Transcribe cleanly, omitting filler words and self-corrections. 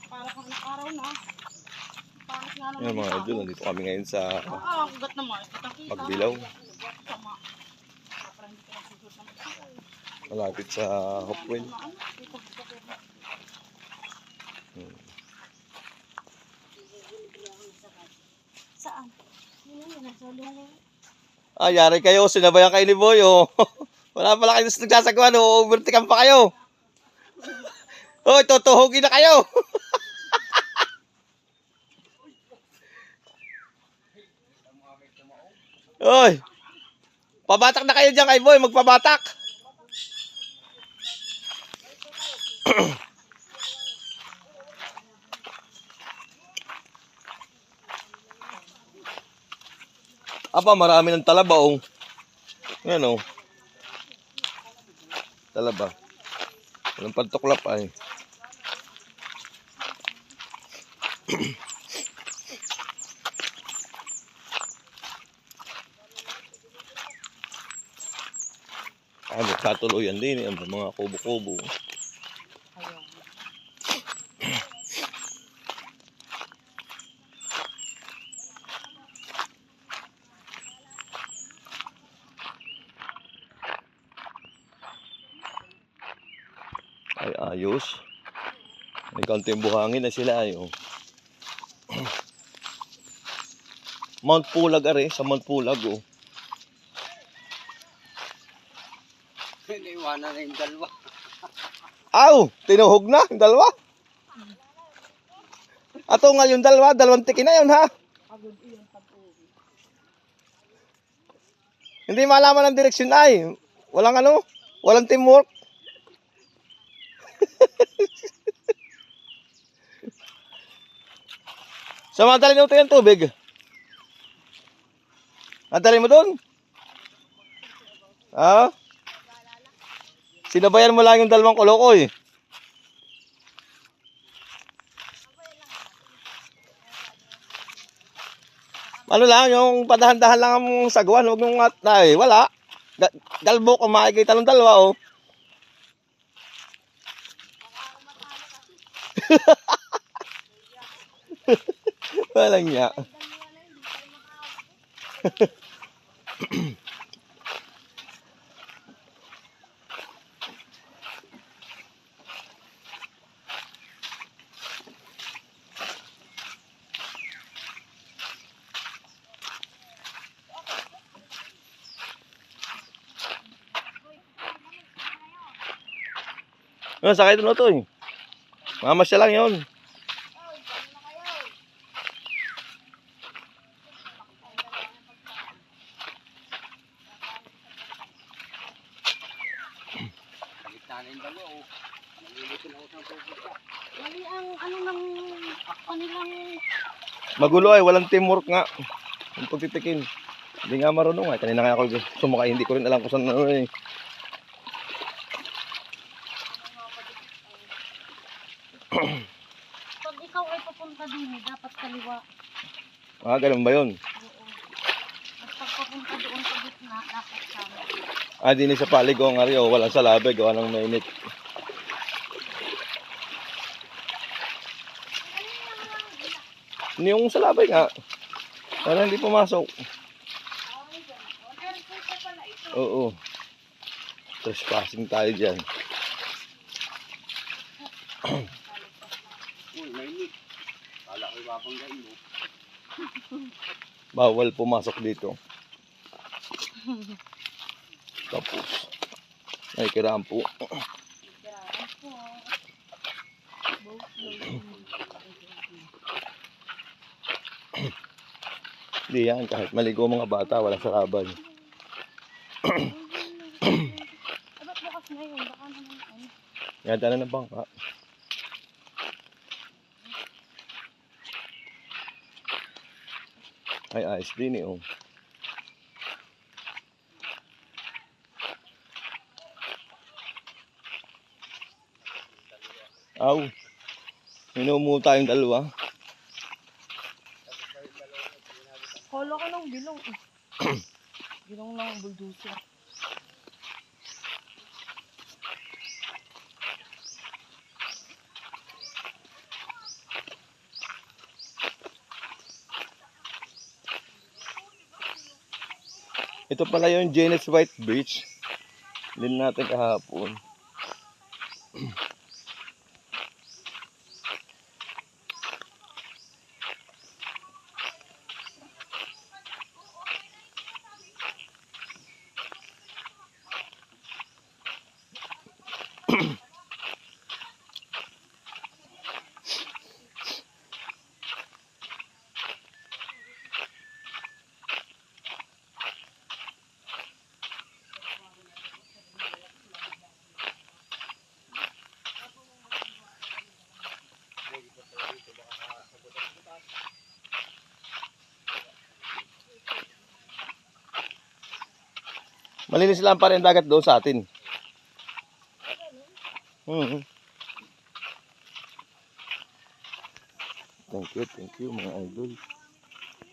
Para pang nakaraw na. Yan mga idol, nandito kami ngayon sa Magbilaw. Malapit sa Hopewell. Saan? Ah, yari kayo, sinabayan kayo ni Boy, oh. Wala pala kayo nagsasagawa, no? Overtikan pa kayo. Hoy, tutuhugin na kayo. Hoy, pabatak na kayo dyan kay Boy, magpabatak. Aba, marami ng talaba, oh. Yan, oh. Talaba. Walang pantuklap, ay. Ay, magkatuluyan din, ang mga kubo-kubo. Ay, ayos. May kaunting buhangin na sila, ay, oh. Mount Pulag, are, sa Mount Pulag, oh. Naiwanan na yung dalawa. Aw! Tinuhog na, yung dalawa. Ato nga yung dalawa, dalawang tiki na yun, ha? Hindi malaman ang direksyon, ay. Walang ano, walang teamwork. Samantalin mo ito yung tubig. Nadali mo doon? Ha? Sinabayan mo lang yung dalawang kolokoy. Ano lang, yung padahan-dahan lang ang sagwan. Huwag mong ay, wala. Galbok ang makikita ng dalawa, oh. Walang niya. Ano, sakay doon ito, eh. Mamasya lang yun. Mali ang ano ng kanilang... Magulo ay, walang teamwork nga. Yung pagtitikin. Hindi nga marunong ay. Kanina kaya ako sumakay, hindi ko rin alam kung saan ano eh. Pag ikaw ay papunta din, dapat kaliwa. Ah, ganun ba yun? Oo. At pag papunta doon sa gitna, dapat sama. Ah, di sa palig o nga rin, oh, walang salabig, walang mainit. Yung salabay nga. Para hindi pumasok. Oo. Trespassing tayo dyan. Uy, mainit. Kala ko ibabanggain mo. Bawal pumasok dito. Tapos. Ay, kirampo. Hindi yan, kahit maligo mga bata, walang sarabay. Ba't bukas na yun? Baka naman ano. Yan, dala ng bangka. Ay, ayos din eh, oh. Aw, minumuo tayong dalawa. Kala ko ng bilong eh. Bilong ng bulldozer. Ito pala yung Genes White Beach. Din natin kahapon. Malinis lang pa rin dagat doon sa atin. Thank you mga idol.